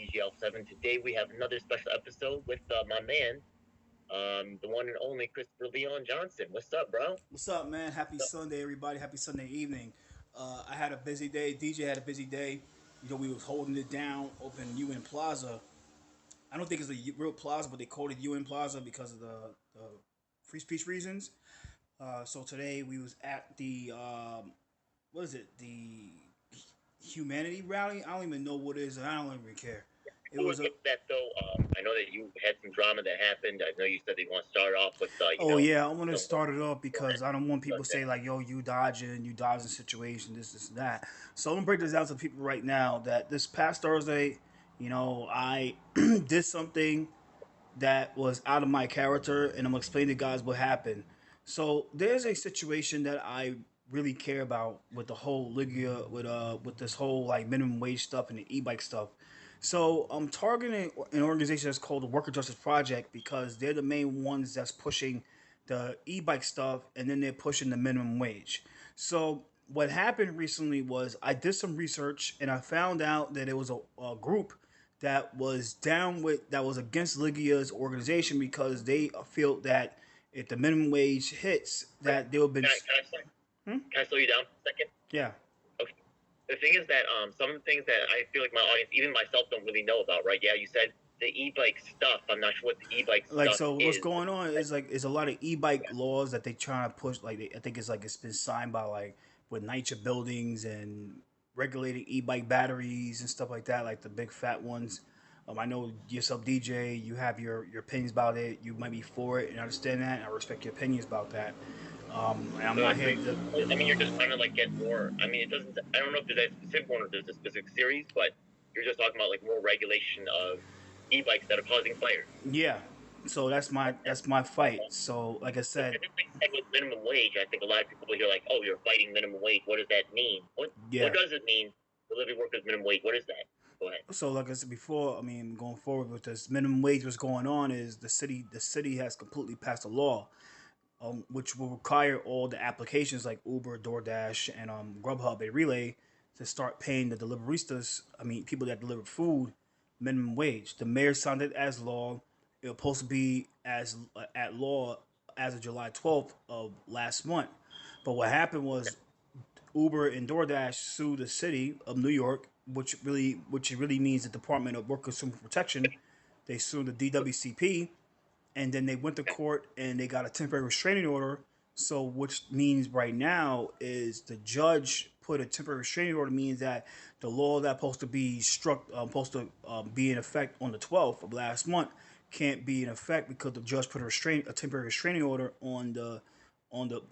TGL7. Today we have another special episode with my man, the one and only Christopher Leon Johnson. What's up, bro? What's up, man? Happy Sunday, everybody. Happy Sunday evening. I had a busy day. DJ had a busy day. We was holding it down up in UN Plaza. I don't think it's a real plaza, but they called it UN Plaza because of the free speech reasons. So today we was at the what is it? The humanity rally. I don't even know what it is, and I don't even care. It Before we was a get to that though, I know that you had some drama that happened. I know you said that you want to start off with, Oh yeah, I want to some start it off more because I don't want people to say subject. like, "Yo, you dodging situation, this, and that." So I'm gonna break this down to people right now that this past Thursday, I did something that was out of my character, and I'm gonna explain to guys what happened. So there's a situation that I really care about with the whole Ligia with this whole like minimum wage stuff and the e-bike stuff. So I'm targeting an organization that's called the Worker Justice Project because they're the main ones that's pushing the e-bike stuff, and then they're pushing the minimum wage. So what happened recently was I did some research and I found out that it was a group that was against Ligia's organization because they feel that if the minimum wage hits, Okay. that there will be. Hmm? Can I slow you down for a second? Yeah. Okay. The thing is that some of the things that I feel like my audience, even myself, don't really know about, right? Yeah, you said the e-bike stuff. I'm not sure what the e-bike Like, stuff so what's is. going on is like it's a lot of e-bike laws that they trying to push. Like I think it's like it's been signed by like with NYCHA buildings and regulating e-bike batteries and stuff like that, like the big fat ones. I know yourself, DJ. You have your opinions about it. You might be for it, and I understand that. And I respect your opinions about that. And I'm not So here to. I mean, you're just trying to like get more. I mean, it doesn't. I don't know if there's a specific one or there's a specific series, but you're just talking about like more regulation of e-bikes that are causing fires. Yeah. So that's my fight. So like I But said, the thing with minimum wage, I think a lot of people will hear like, "Oh, you're fighting minimum wage. What does that mean? What yeah. does it mean? Delivery workers minimum wage. What is that?" Go ahead. So like I said before, I mean, going forward with this minimum wage, what's going on is the city has completely passed a law, which will require all the applications like Uber, DoorDash, and Grubhub and Relay to start paying the deliveristas. I mean, people that deliver food, minimum wage. The mayor signed it as law. It was supposed to be as at law as of July 12th of last month. But what happened was Uber and DoorDash sued the city of New York, which really means the Department of Work Consumer Protection. They sued the DWCP, and then they went to court and they got a temporary restraining order. So, which means right now is the judge put a temporary restraining order means that the law that's supposed to be struck, supposed to be in effect on the 12th of last month, can't be in effect because the judge put a temporary restraining order on the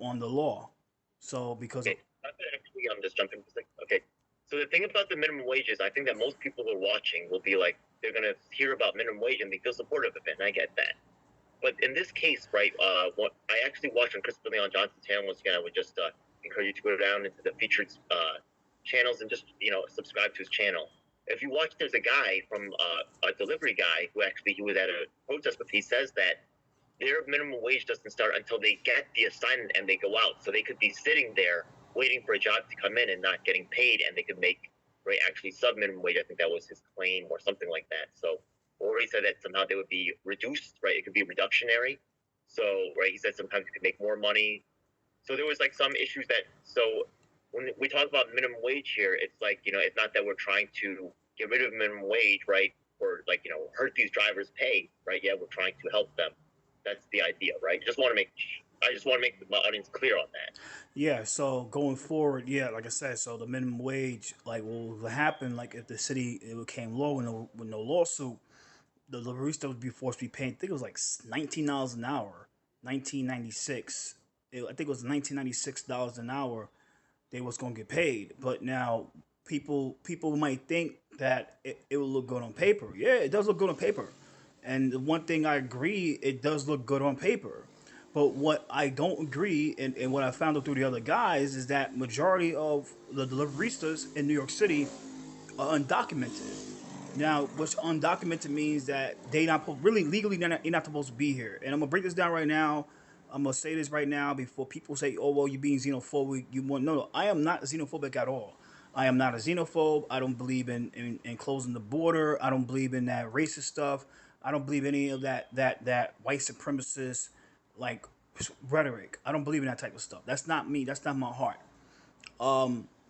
law. So because of Okay, actually, I'm just jumping for a second. Okay, so the thing about the minimum wage is, I think that most people who are watching will be like, they're gonna hear about minimum wage and they feel supportive of it, and I get that. But in this case, right, what I actually watched on Christopher Leon Johnson's channel once again, I would just encourage you to go down into the featured channels and just subscribe to his channel. If you watch, there's a guy from a delivery guy who actually he was at a protest, but he says that their minimum wage doesn't start until they get the assignment and they go out. So they could be sitting there waiting for a job to come in and not getting paid, and they could make right actually sub minimum wage. I think that was his claim or something like that. So, or he said that somehow they would be reduced, right? It could be reductionary. So, right, he said sometimes you could make more money. So there was like some issues that so when we talk about minimum wage here, it's like it's not that we're trying to get rid of minimum wage, right? Or like hurt these drivers' pay, right? Yeah, we're trying to help them. That's the idea, right? I just want to make my audience clear on that. Yeah, so going forward, yeah, like I said, so the minimum wage, like, what will happen, like, if the city it became low with no lawsuit, the barista would be forced to be paying. I think it was like $19 an hour, 1996. I think it was $1996 an hour. They was gonna get paid, but now people might think that it will look good on paper. Yeah, it does look good on paper, and the one thing I agree, it does look good on paper. But what I don't agree, and what I found out through the other guys, is that majority of the deliveristas in New York City are undocumented. Now, what's undocumented means that they not really legally they're not supposed to be here. And I'm gonna break this down right now. I'm gonna say this right now before people say, "Oh, well, you're being xenophobic." You want no, no. I am not xenophobic at all. I am not a xenophobe. I don't believe in closing the border. I don't believe in that racist stuff. I don't believe any of that white supremacist like rhetoric. I don't believe in that type of stuff. That's not me. That's not my heart.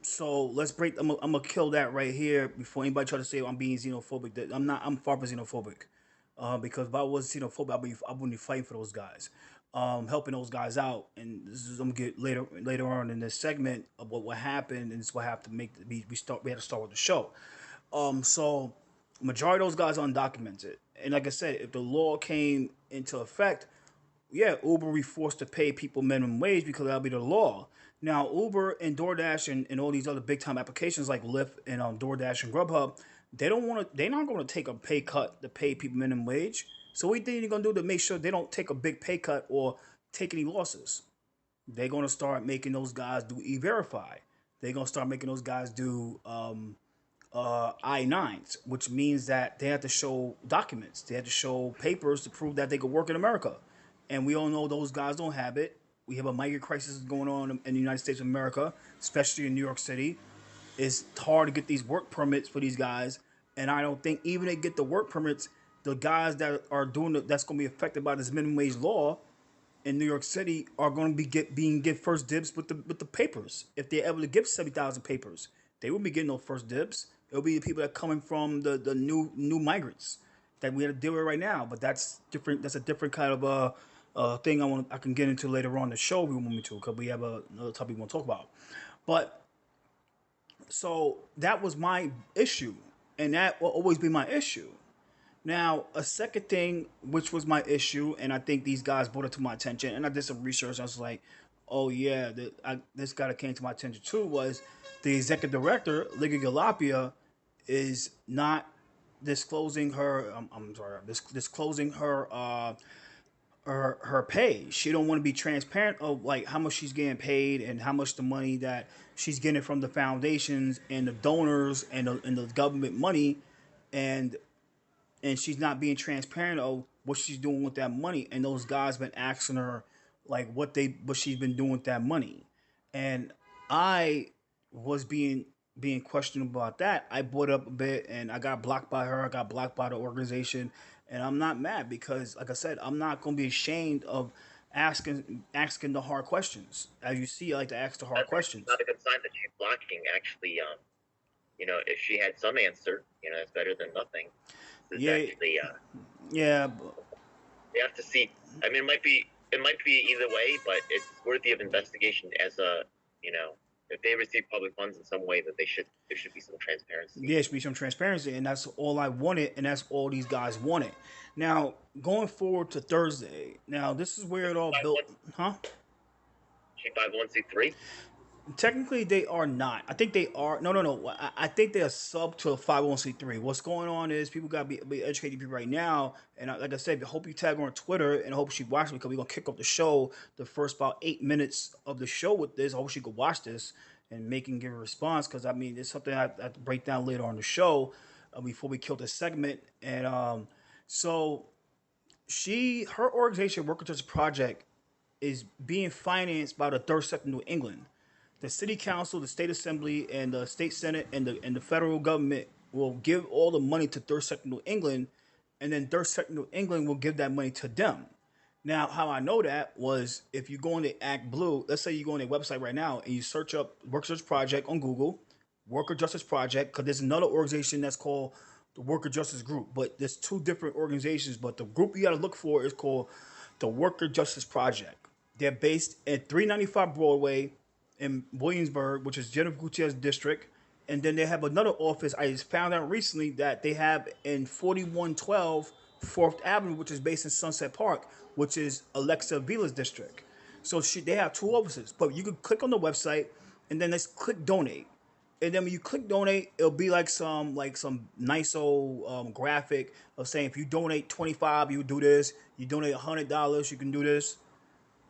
So let's break. I'm gonna kill that right here before anybody try to say I'm being xenophobic. That I'm not. I'm far from xenophobic. Because if I was xenophobic, I wouldn't be fighting for those guys, helping those guys out. And this is I'm gonna get later on in this segment of what happened, and this is what have to make we had to start with the show. So majority of those guys are undocumented, and like I said, if the law came into effect, yeah, Uber will be forced to pay people minimum wage because that'll be the law. Now, Uber and DoorDash and all these other big time applications like Lyft and DoorDash and Grubhub, they don't want to. They're not going to take a pay cut to pay people minimum wage. So what do you think they're going to do to make sure they don't take a big pay cut or take any losses? They're going to start making those guys do e-verify. They're going to start making those guys do I-9s, which means that they have to show documents. They have to show papers to prove that they could work in America. And we all know those guys don't have it. We have a migrant crisis going on in the United States of America, especially in New York City. It's hard to get these work permits for these guys. And I don't think even they get the work permits, the guys that are doing that's going to be affected by this minimum wage law in New York City are going to be get first dibs with the papers. If they're able to give 70,000 papers, they won't be getting no first dibs. It'll be the people that are coming from the new migrants that we have to deal with right now. But that's different. That's a different kind of thing I can get into later on the show if we want me to, because we have another topic we want to talk about. But so that was my issue, and that will always be my issue. Now, a second thing, which was my issue, and I think these guys brought it to my attention, and I did some research. I was like, oh yeah, this guy that came to my attention too was the executive director, Ligia Gullapia, is not disclosing her. I'm sorry, disclosing her pay. She don't want to be transparent of like how much she's getting paid and how much the money that she's getting from the foundations and the donors and the government money, and she's not being transparent of what she's doing with that money. And those guys been asking her like what she's been doing with that money. And I was being questioned about that. I brought up a bit and I got blocked by her. I got blocked by the organization. And I'm not mad because like I said, I'm not gonna be ashamed of asking the hard questions. As you see, I like to ask the hard That's questions. not a good sign that she's blocking. Actually, if she had some answer, it's better than nothing. This is Yeah, actually, yeah, we have to see. I mean, it might be either way, but it's worthy of investigation. If they receive public funds in some way, that there should be some transparency. there should be some transparency, and that's all I wanted, and that's all these guys wanted. Now, going forward to Thursday, now this is where it all built, huh? She 501c3. Technically, they are not. I think they are. No, no, no. I think they're sub to a 501c3. What's going on is people got to be educated people right now. And like I said, I hope you tag her on Twitter and I hope she watches because we're going to kick off the show the first about 8 minutes of the show with this. I hope she could watch this and make and give a response because, I mean, it's something I have to break down later on the show before we kill this segment. And so her organization, Worker Justice Project, is being financed by the third sector of New England. The city council, the state assembly, and the state senate and the federal government will give all the money to third sector New England, and then third sector New England will give that money to them. Now, how I know that was if you go on the Act Blue, let's say you go on their website right now and you search up Worker Justice Project on Google, Worker Justice Project, because there's another organization that's called the Worker Justice Group, but there's two different organizations. But the group you got to look for is called the Worker Justice Project. They're based at 395 Broadway in Williamsburg, which is Jennifer Gutierrez district. And then they have another office. I just found out recently that they have in 4112 4th Avenue, which is based in Sunset Park, which is Alexa Vila's district. So they have two offices. But you can click on the website and then let's click donate. And then when you click donate, it'll be like some nice old graphic of saying if you donate 25, you do this. You donate $100, you can do this.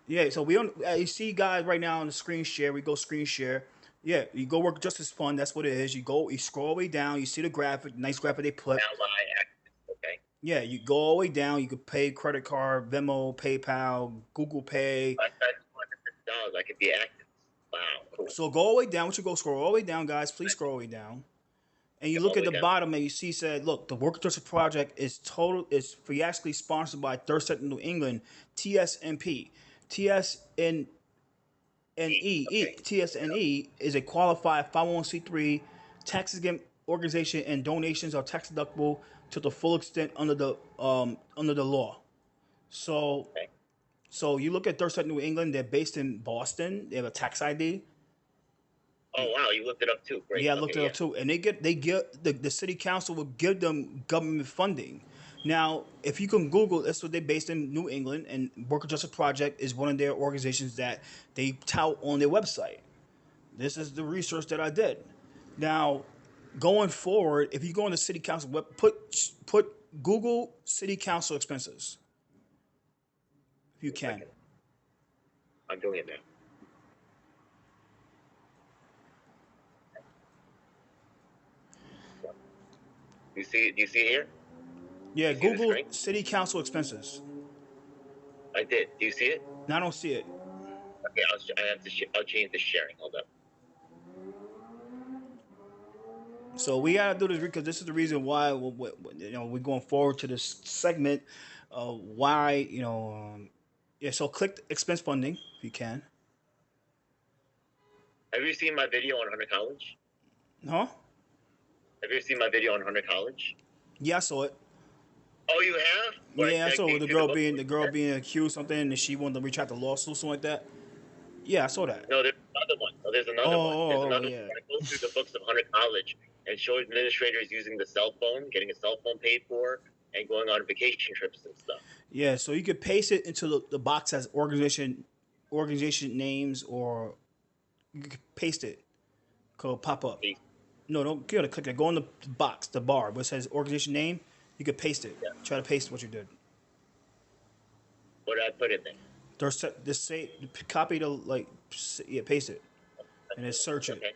Yeah, so we don't. You see, guys, right now on the screen share. We go screen share. Yeah, you go Work Justice Fund. That's what it is. You scroll all the way down. You see the graphic, nice graphic they put. Okay. Yeah, you go all the way down. You could pay credit card, Venmo, PayPal, Google Pay. $250, I could be active. Wow, cool. So go all the way down. What you go scroll all the way down, guys? Please scroll all the way down. And you look All the at way the down. bottom and you see said, look, the Worker Justice Project is fiascally sponsored by Third Sector New England, TSNP. TSN Okay. TSNE is a qualified 501c3 tax exempt organization, and donations are tax deductible to the full extent under the law. So Okay. so you look at Third Sector New England, they're based in Boston. They have a tax ID. Oh wow, you looked it up too. Great. Yeah, I looked Okay. it up Yeah. too, and they get the city council will give them government funding. Now, if you can Google, that's what they're based in New England, and Worker Justice Project is one of their organizations that they tout on their website. This is the research that I did. Now, going forward, if you go on the city council web, put Google city council expenses if you One can. second. I'm doing it now. Do you see it here? Yeah, You see the Google screen? city council expenses. I did. Do you see it? Now I don't see it. Okay. I have to. I'll change the sharing. Hold up. So we gotta do this because this is the reason why we're going forward to this segment. Why yeah. So click expense funding if you can. Have you seen my video on Hunter College? Huh? Have you seen my video on Hunter College? Yeah, I saw it. Oh, you have? Where Yeah, I I saw gave the you the girl book? being accused something, and she wanted to retract the lawsuit, something like that. Yeah, I saw that. No, there's another one. No, there's Oh, another one. There's oh, oh another one. yeah. I go through the books of Hunter College and show administrators using the cell phone, getting a cell phone paid for, and going on vacation trips and stuff. Yeah, so you could paste it into the box as organization names, or you could paste it. It'll pop up. Peace. No, don't go to click it. Go in the box, the bar where it says organization name. You could paste it. Yeah. Try to paste what you did. What did I put in there? Just say copy the yeah, paste it, and then search it. Okay.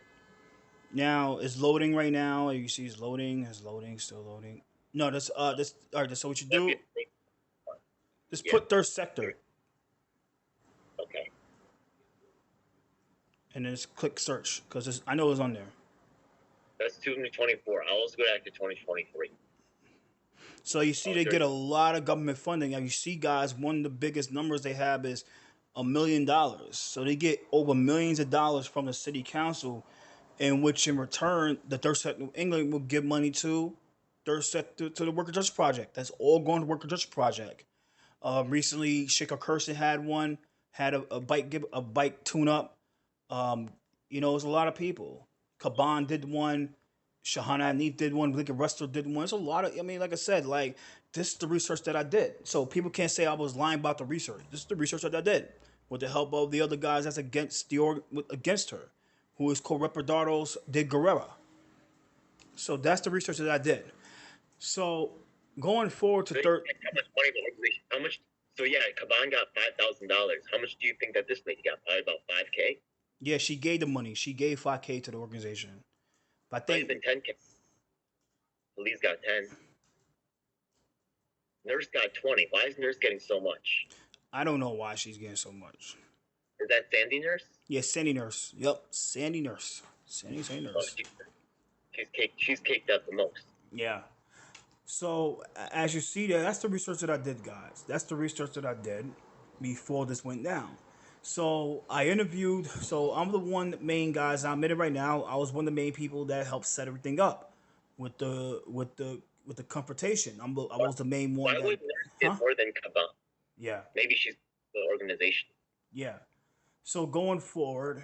Now it's loading right now. You see it's loading. It's loading. Still loading. No, this all right. So what you do? Just Yeah. put third sector, Okay. and then just click search because I know it's on there. That's 2024. I'll also go back to 2023. So you see, they get a lot of government funding. And you see, guys, one of the biggest numbers they have is $1 million. So they get over millions of dollars from the city council, in which in return the Third Sector New England will give money to Third Sector to the Worker Justice Project. That's all going to Worker Justice Project. Recently, Shaker Kirsten had one, had a bike tune up. There's a lot of people. Kaban did one. Shahana Neef did one. Lincoln Ruster did one. There's a lot of. I mean, like I said, like this is the research that I did. So people can't say I was lying about the research. This is the research that I did with the help of the other guys that's against her, who is co-reportados de Guerrera. So that's the research that I did. So going forward to So third. how much money the organization? How much? So yeah, Kaban got $5,000. How much do you think that this lady got? Probably about 5K. Yeah, she gave the money. She gave 5K to the organization. But I Might have think been 10K. Police got 10. Nurse got 20. Why is Nurse getting so much? I don't know why she's getting so much. Is that Sandy Nurse? Yeah, Sandy Nurse. Yep, Sandy Nurse. Sandy Oh, Nurse. she's caked up the most. Yeah. So as you see there, that's the research that I did, guys. That's the research that I did before this went down. So I interviewed. So I'm the one main guys. I admit it right now. I was one of the main people that helped set everything up with the confrontation. I was the main one. Why that, would Nurse get more than Kaban? Yeah. Maybe she's the organization. Yeah. So going forward,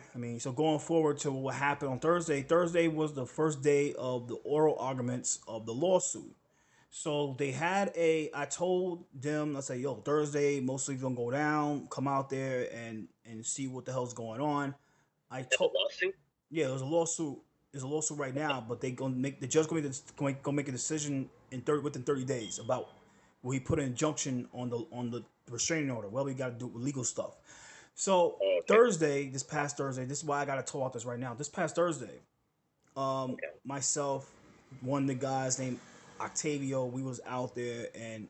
going forward to what happened on Thursday. Thursday was the first day of the oral arguments of the lawsuit. So they had I told them, I said, yo, Thursday, mostly gonna go down, come out there and see what the hell's going on. A lawsuit? Yeah, it was a lawsuit. There's a lawsuit right now, but the judge gonna make a decision within 30 days about will he put an injunction on the restraining order. Well, we got to do with legal stuff. So this past Thursday, this is why I got to talk about this right now. This past Thursday, myself, one of the guys named Octavio, we was out there and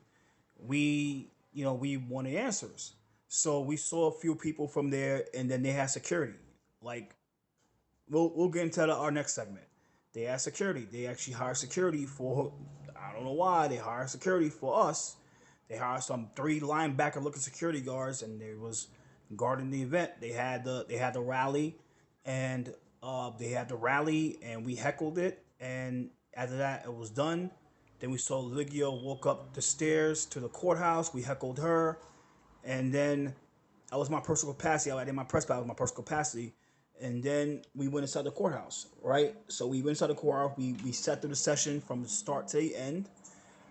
we wanted answers. So we saw a few people from there, and then they had security. Like we'll get into our next segment. They had security. They actually hired security for. I don't know why they hired security for us. They hired some three linebacker looking security guards, and they was guarding the event. They had the rally, and and we heckled it. And after that, it was done. Then we saw Ligia walk up the stairs to the courthouse. We heckled her, and then I was my personal capacity. I did my press pass with my personal capacity, and then we went inside the courthouse. Right, so we went inside the courthouse. We sat through the session from the start to the end,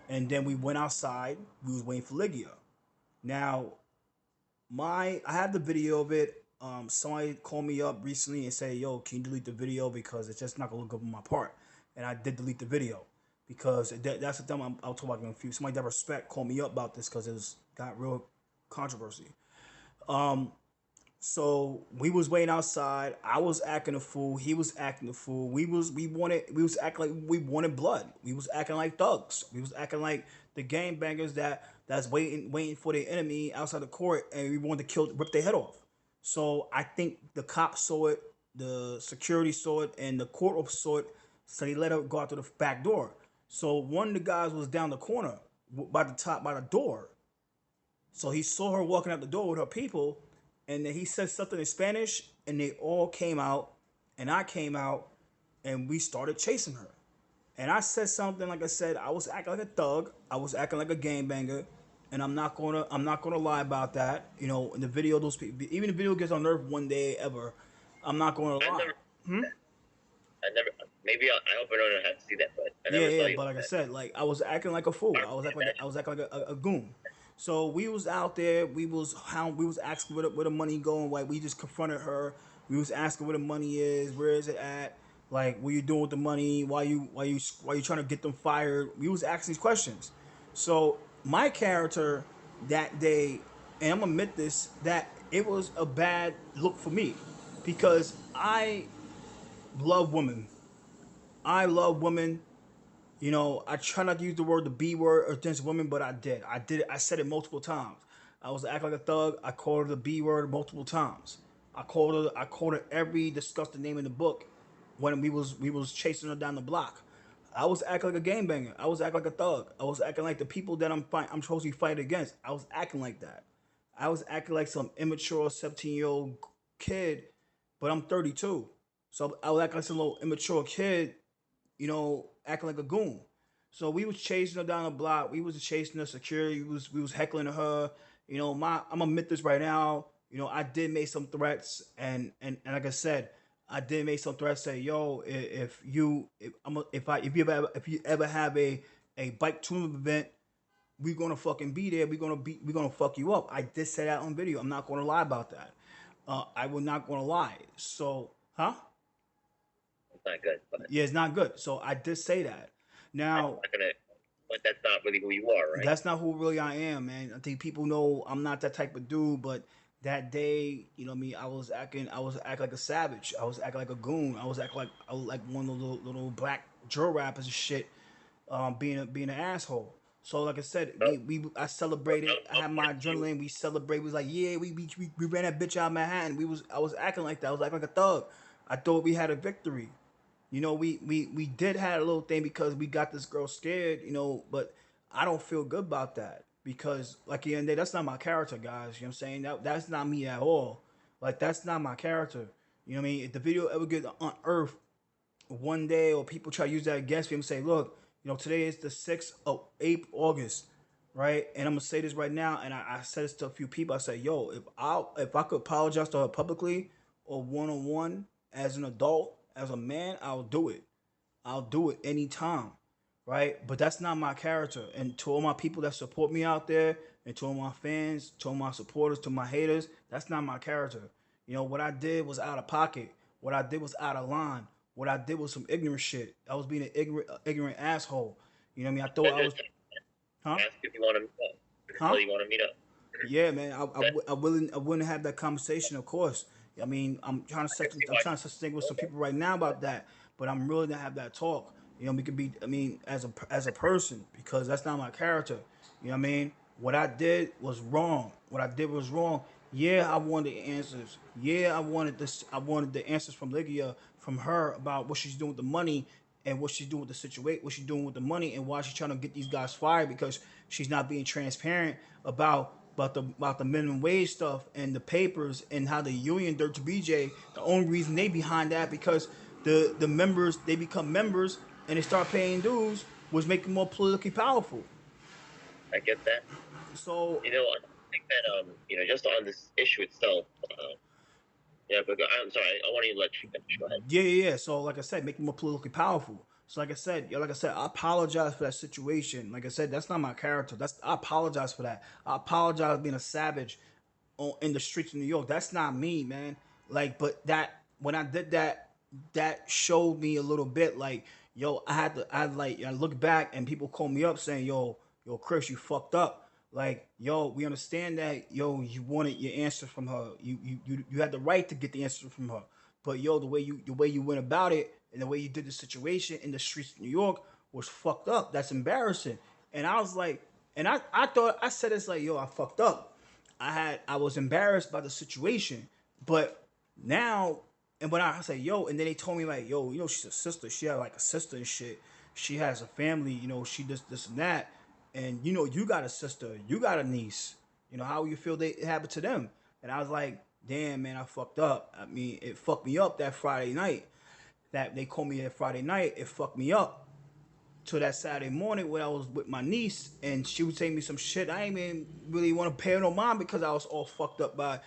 and then we went outside. We was waiting for Ligia. Now, I had the video of it. Somebody called me up recently and said, "Yo, can you delete the video because it's just not gonna look good on my part?" And I did delete the video because that's the thing I'll talk about in a few. Somebody that respect called me up about this because it got real controversy. Um, so we was waiting outside. I was acting a fool. He was acting a fool. We was acting like we wanted blood. We was acting like thugs. We was acting like the game bangers that's waiting for their enemy outside the court, and we wanted to rip their head off. So I think the cops saw it, the security saw it, and the court saw it. So they let her go out to the back door. So one of the guys was down the corner by the door. So he saw her walking out the door with her people, and then he said something in Spanish, and they all came out, and I came out, and we started chasing her. And I said something like I said, I was acting like a thug, I was acting like a gangbanger, and I'm not gonna lie about that. In the video, those people, even the video gets on nerve one day ever. I'm not gonna I lie. never, I never. Maybe I hope I don't have to see that, but I Yeah, never saw yeah, you but like like I that. said, like I was acting like a fool. I was acting like a goon. So we was out there. We was asking where the money going. Like we just confronted her. We was asking where the money is. Where is it at? Like what you doing with the money? Why you trying to get them fired? We was asking these questions. So my character that day, and I'm gonna admit this, that it was a bad look for me because I love women. I love women. I try not to use the word the B word against women, but I did. I did it. I said it multiple times. I was acting like a thug. I called her the B word multiple times. I called her every disgusting name in the book when we was chasing her down the block. I was acting like a game banger. I was acting like a thug. I was acting like the people that I'm supposed to be fighting against. I was acting like that. I was acting like some immature 17-year-old kid, but I'm 32. So I was acting like some little immature kid, acting like a goon. So we was chasing her down the block. We was chasing her security. We was heckling her. I'm gonna admit this right now. I did make some threats, and like I said, I did make some threats. Say, yo, if you ever have a bike tuning event, we gonna fucking be there. We gonna fuck you up. I did say that on video. I'm not gonna lie about that. I will not gonna lie. So, huh? It's not good, but Yeah, it's not good. So I did say that. I'm Now, not gonna. But that's not really who you are, right? that's not who really I am, man. I think people know I'm not that type of dude, but that day, me, I was acting like a savage. I was acting like a goon. I was like one of those little black drill rappers and shit, being an asshole. So like I said, No, I celebrated. I no had my offense to you. adrenaline. We celebrated. We was like, yeah, we ran that bitch out of Manhattan. I was acting like that. I was acting like a thug. I thought we had a victory. We did have a little thing because we got this girl scared, but I don't feel good about that because, like, at the end of the day, that's not my character, guys. You know what I'm saying? That's not me at all. Like, that's not my character. You know what I mean? If the video ever gets unearthed one day or people try to use that against me and say, look, today is the 6th of August, right? And I'm gonna say this right now, and I said this to a few people. I said, yo, if I could apologize to her publicly or one on one as an adult, as a man, I'll do it. I'll do it anytime, right? But that's not my character. And to all my people that support me out there, and to all my fans, to all my supporters, to my haters, that's not my character. What I did was out of pocket. What I did was out of line. What I did was some ignorant shit. I was being an ignorant asshole. You know what I mean? I thought I I was, just huh? ask if you want to meet up. Huh? Tell you want to meet up. Yeah, man. That I wouldn't have that conversation, of course. I mean, I can see I'm why. trying to set thing with some people right now about that, but I'm really gonna have that talk. We could be. I mean, as a person, because that's not my character. You know what I mean? What I did was wrong. What I did was wrong. Yeah, I wanted the answers. Yeah, I wanted this. I wanted the answers from Ligia from her about what she's doing with the money and what she's doing with the situation, what she's doing with the money, and why she's trying to get these guys fired because she's not being transparent about the minimum wage stuff and the papers and how the union Dirt to BJ. The only reason they behind that because the members they become members and they start paying dues was making them more politically powerful. I get that. So I think that just on this issue itself. Yeah, but I'm sorry. I want to let you finish. Go ahead. yeah. So like I said, make them more politically powerful. So like I said, I apologize for that situation. Like I said, that's not my character. I apologize for that. I apologize for being a savage in the streets of New York. That's not me, man. Like, but that when I did that, that showed me a little bit. Like, yo, I look back and people call me up saying, yo, Chris, you fucked up. Like, yo, we understand that, yo, you wanted your answer from her. You had the right to get the answer from her. But yo, the way you went about it and the way you did the situation in the streets of New York was fucked up. That's embarrassing. And I was like, and I thought I said it's like, yo, I fucked up. I was embarrassed by the situation, but now and when I say yo, and then they told me like yo, she's a sister. She had like a sister and shit. She has a family. She does this and that, and you got a sister, you got a niece. How you feel it happened to them? And I was like, damn man, I fucked up. I mean, it fucked me up that Friday night. That they called me that Friday night. It fucked me up till that Saturday morning when I was with my niece and she was saying me some shit. I ain't even really want to pay no mind because I was all fucked up by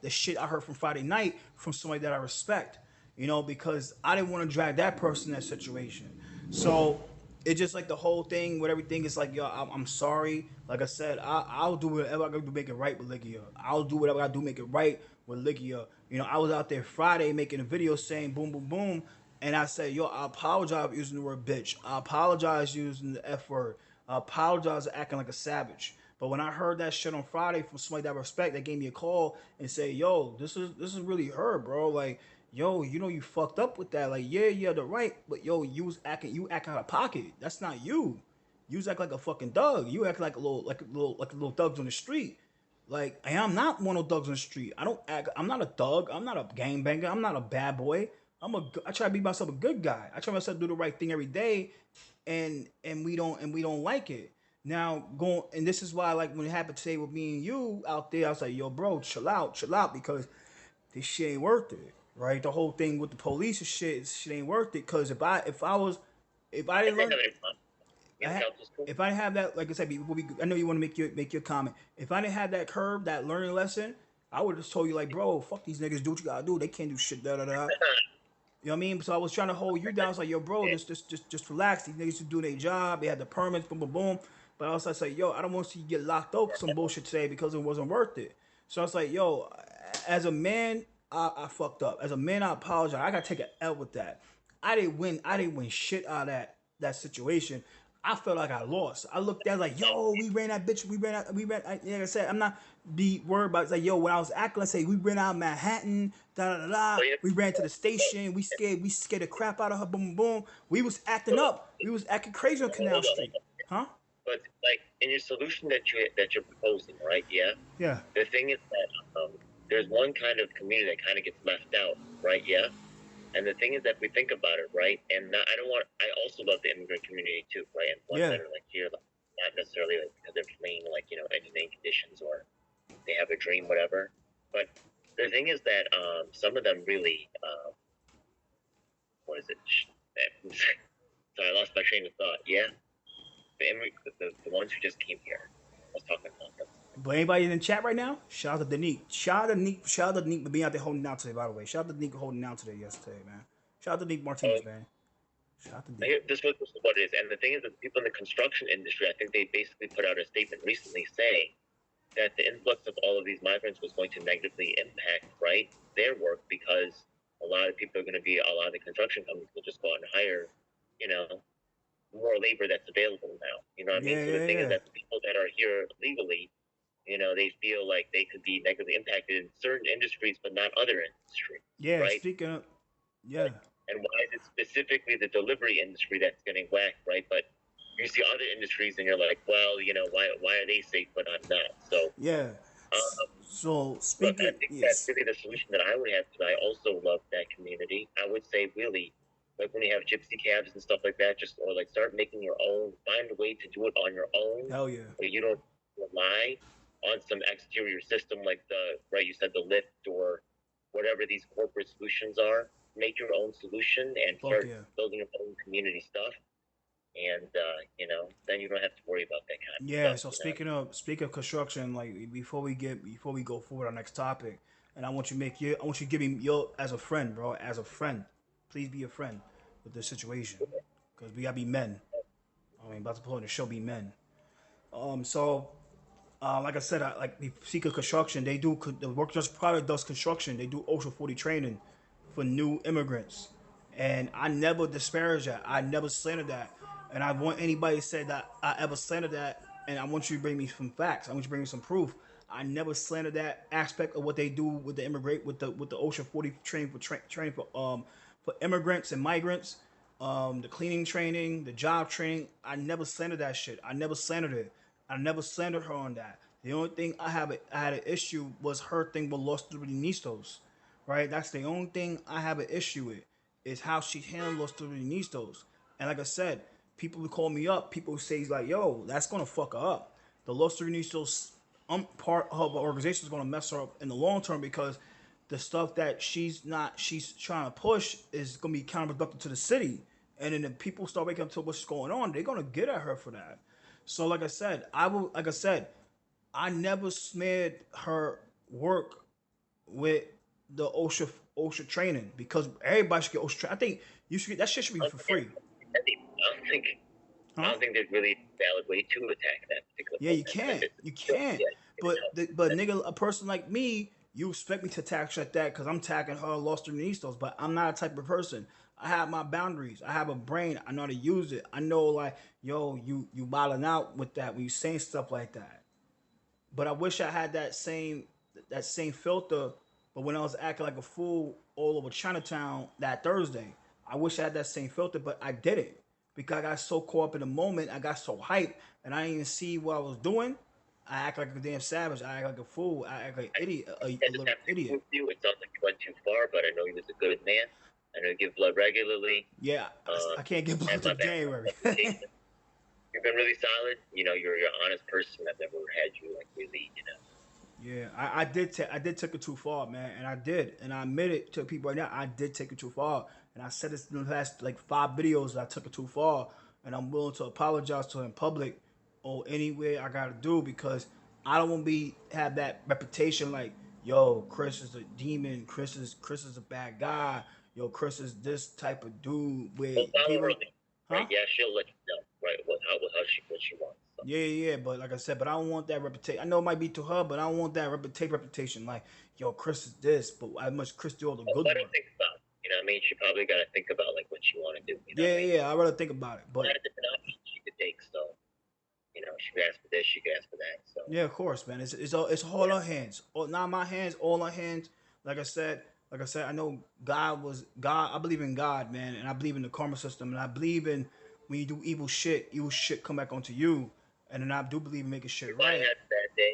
the shit I heard from Friday night from somebody that I respect. Because I didn't want to drag that person in that situation. So it's just like the whole thing with everything is like, yo, I'm sorry. Like I said, I'll do whatever I gotta do to make it right with Ligia. I'll do whatever I do to make it right with Ligia. I was out there Friday making a video saying boom, boom, boom. And I said, yo, I apologize for using the word bitch. I apologize using the F word. I apologize for acting like a savage. But when I heard that shit on Friday from somebody that I respect, that gave me a call and say, yo, this is really her, bro. Like, yo, you fucked up with that. Like, yeah, the right, but yo, you act out of pocket. That's not you. You act like a fucking thug. You act like a little thugs on the street. Like, I'm not one of those thugs on the street. I don't act. I'm not a thug. I'm not a gangbanger. I'm not a bad boy. I try to be myself a good guy. I try myself to do the right thing every day, and we don't like it. Now going and this is why like when it happened today with me and you out there, I was like, yo, bro, chill out, because this shit ain't worth it, right? The whole thing with the police and shit ain't worth it. Cause if I didn't learn, if I didn't have that, like I said, I know you want to make your comment. If I didn't have that curve, that learning lesson, I would have just told you like, bro, fuck these niggas, do what you gotta do. They can't do shit, da da da. You know what I mean? So I was trying to hold you down. I was like, yo, bro, just relax. These niggas to do their job. They had the permits, boom, boom, boom. But I was like, yo, I don't want to see you get locked up for some bullshit today because it wasn't worth it. So I was like, yo, as a man, I fucked up. As a man, I apologize. I gotta take an L with that. I didn't win shit out of that situation. I felt like I lost. I looked at it like, yo, we ran that bitch. Like I said, I'm not be worried about it. It's like, yo, when I was acting, I say we ran out of Manhattan, da da da. We ran to the station. We scared the crap out of her. Boom, boom, boom. We was acting up. We was acting crazy on Canal Street, huh? But like in your solution that you're proposing, right? Yeah. Yeah. The thing is that there's one kind of community that kind of gets left out, right? Yeah. And the thing is that we think about it, right? And I also love the immigrant community too, right? And ones that are like here, like, not necessarily like because they're fleeing like inhumane conditions or they have a dream, whatever. But the thing is that some of them really, what is it? Sorry, I lost my train of thought. Yeah, the ones who just came here. I was talking about them. But anybody in the chat right now? Shout out to Danique. Shout out to Danique for being out there holding down today, by the way. Shout out to Danique for holding down today yesterday, man. Shout out to Danique Martinez, man. Shout out to Danique. This was what it is. And the thing is that people in the construction industry, I think they basically put out a statement recently saying that the influx of all of these migrants was going to negatively impact, right, their work because a lot of people are going to be, a lot of the construction companies will just go out and hire, more labor that's available now. You know what I mean? So the thing is that the people that are here legally, they feel like they could be negatively impacted in certain industries, but not other industries. Yeah, right? Speaking of, yeah. And why is it specifically the delivery industry that's getting whacked, right? But you see other industries and you're like, well, why are they safe but I'm not? So yeah. So Look, I speaking, think that's yes, really the solution that I would have because I also love that community. I would say really, like when you have gypsy cabs and stuff like that, just or like start making your own, find a way to do it on your own, hell yeah, where you don't rely on some exterior system like the right you said the Lyft or whatever these corporate solutions are. Make your own solution and fuck start yeah. building your own community stuff, and then you don't have to worry about that kind of Yeah, stuff. so speaking of construction, like before we go forward our next topic, and I want you to give me your as a friend, bro, as a friend, please be a friend with this situation, because we gotta be men. I mean, about to pull in the show, be men. So like I said, like we seek a construction. They do the work just product does construction. They do OSHA 40 training for new immigrants, and I never disparage that. I never slander that, and I want anybody to say that I ever slander that. And I want you to bring me some facts. I want you to bring me some proof. I never slander that aspect of what they do with the immigrant with the OSHA 40 training training for immigrants and migrants. The cleaning training, the job training. I never slandered that shit. I never slandered it. I never slandered her on that. The only thing I had an issue was her thing with Los Turistas, right? That's the only thing I have an issue with is how she handled Los Turistas. And like I said, people would call me up. People would say like, "Yo, that's gonna fuck her up." The Los Turistas part of the organization is gonna mess her up in the long term because the stuff that she's trying to push is gonna be counterproductive to the city. And then if people start waking up to what's going on, they're gonna get at her for that. So like I said, I never smeared her work with the OSHA training because everybody should get OSHA training. I think you should get that shit should be for free. I don't think I Huh? don't think there's really a valid way to attack that particular Yeah, you program. If can't. it's You can't. yeah, But nigga, a person like me, you expect me to attack shit like that because I'm attacking her Lost her Nistos, but I'm not a type of person. I have my boundaries. I have a brain. I know how to use it. I know like, yo, you wilding out with that when you saying stuff like that. But I wish I had that same filter. But when I was acting like a fool all over Chinatown that Thursday, I wish I had that same filter, but I didn't because I got so caught up in the moment. I got so hyped, and I didn't even see what I was doing. I act like a damn savage. I act like a fool. I act like an idiot, I a just little have to agree idiot. with you. It sounds like you went too far, but I know he was a good man. I know you give blood regularly. Yeah, Uh, I can't get blood and to my bad January. reputation. You've been really solid. You're an honest person. I've never had you like really. Yeah, I did take it too far, man, and I did, and I admit it to people right now. I did take it too far, and I said this in the last like 5 videos that I took it too far, and I'm willing to apologize to her in public or anywhere I gotta do because I don't want to be have that reputation like, yo, Chris is a demon, Chris is a bad guy, yo, Chris is this type of dude where Well, follow her people, lead, huh? right? Yeah, she'll let you know, right? How she what she wants. So. Yeah, yeah, but like I said, but I don't want that reputation. I know it might be to her, but I don't want that reputation. Like, yo, Chris is this, but I must Chris do all the good Let her work. think about it. You know what I mean? She probably got to think about like what she want to do. You know what Yeah, I mean? yeah, I'd rather think about it. A But lot of different options she could take. So she could ask for this, she could ask for that. So yeah, of course, man. It's all yeah, our hands. All, not my hands, all our hands. Like I said, I know God. I believe in God, man, and I believe in the karma system, and I believe in when you do evil shit come back onto you, and then I do believe in making shit everybody right. had a bad day.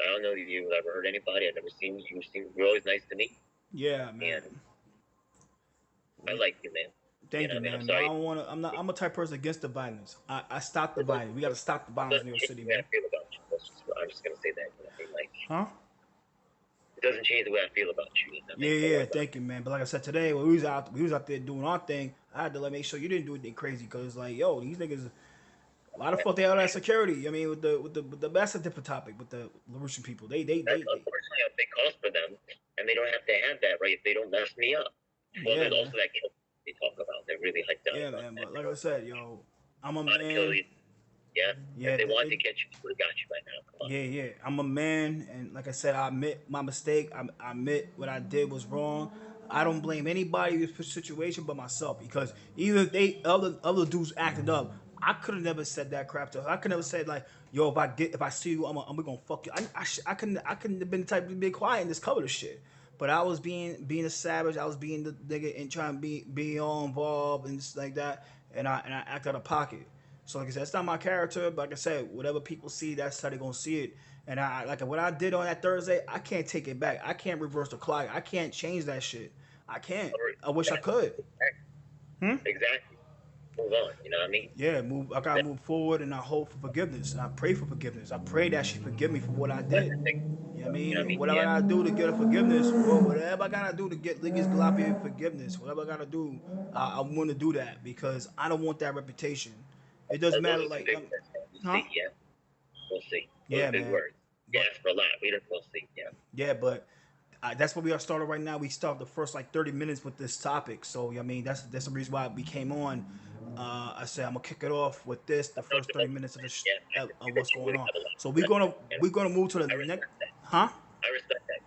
I don't know if you've ever hurt anybody. I've never seen you. You're always nice to me, Yeah, man. and I like you, man. You Thank know you, what I mean? I'm man. But I sorry. don't want to. I'm not. I'm a type person against the violence. I stop the It violence. We got to stop the violence in doesn't New York change City, the way I man. feel about you. I'm just gonna say that. You know what I mean? Like Huh? it doesn't change the way I feel about you. You know what I Yeah, mean? Don't yeah. worry about it. Thank you, man. But like I said today, when we was out there doing our thing, I had to like make sure you didn't do anything crazy because like, yo, these niggas. Why the fuck they all that security? I mean, with the that's a different topic with the Larussian people. That's unfortunately a big cost for them, and they don't have to have that, right? If they don't mess me up. Well, yeah, there's man. also that kill they talk about. They're really hyped out Yeah, about man. that. But like I said, yo, I'm a Trying to kill man. you. Yeah. If Yeah, they wanted to catch you, they would have got you by now. Come on. yeah, yeah. I'm a man, and like I said, I admit my mistake. I admit what I did was wrong. I don't blame anybody in this situation but myself because even if they other dudes acted up, I could have never said that crap to her. I could never said like, "Yo, if I see you, I'm gonna fuck you." I couldn't have been the type to be quiet and just cover the shit. But I was being a savage. I was being the nigga and trying to be all involved and just like that. And I act out of pocket. So like I said, it's not my character, but like I said, whatever people see, that's how they're gonna see it. And I like what I did on that Thursday, I can't take it back. I can't reverse the clock. I can't change that shit. I can't. I wish I could. Hmm? Exactly. Move on. You know what I mean? Yeah, move. I gotta move forward, and I hope for forgiveness, and I pray for forgiveness. I pray that she forgive me for what I That's did. the thing. You know what I You know what I mean? mean? Whatever I Yeah. gotta do to get her forgiveness, or whatever I gotta do to get Ligia Gullapia forgiveness, whatever I gotta do, I want to do that because I don't want that reputation. It doesn't Those matter, are some like, big words. Man. We'll huh? see. Yeah. We'll see. Those Yeah, are big man. words. You But asked for a lot. We'll see. Yeah. yeah, but that's what we are started right now. We start the first like 30 minutes with this topic, so I mean that's the reason why we came on. I said I'm gonna kick it off with this, the first 30 minutes of Yeah. I can see of that what's you going really on. have a lot So of regret. And we're gonna move to the I next, respect that. huh? I respect that.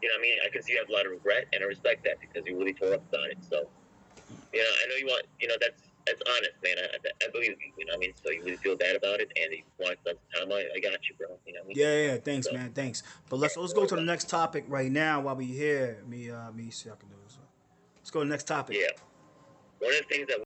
You know what I mean? I can see you have a lot of regret, and I respect that because you really tore up about it. So, you know, I know you want, you know, that's honest, man. I believe you. You know what I mean? So you really feel bad about it, and you want some time. I got you, bro. You know what I mean? Yeah. Thanks, So, man. Thanks. But let's don't go worry to the about it. next topic right now while we here. Me see I can do this. Let's go to the next topic. Yeah. One of the things that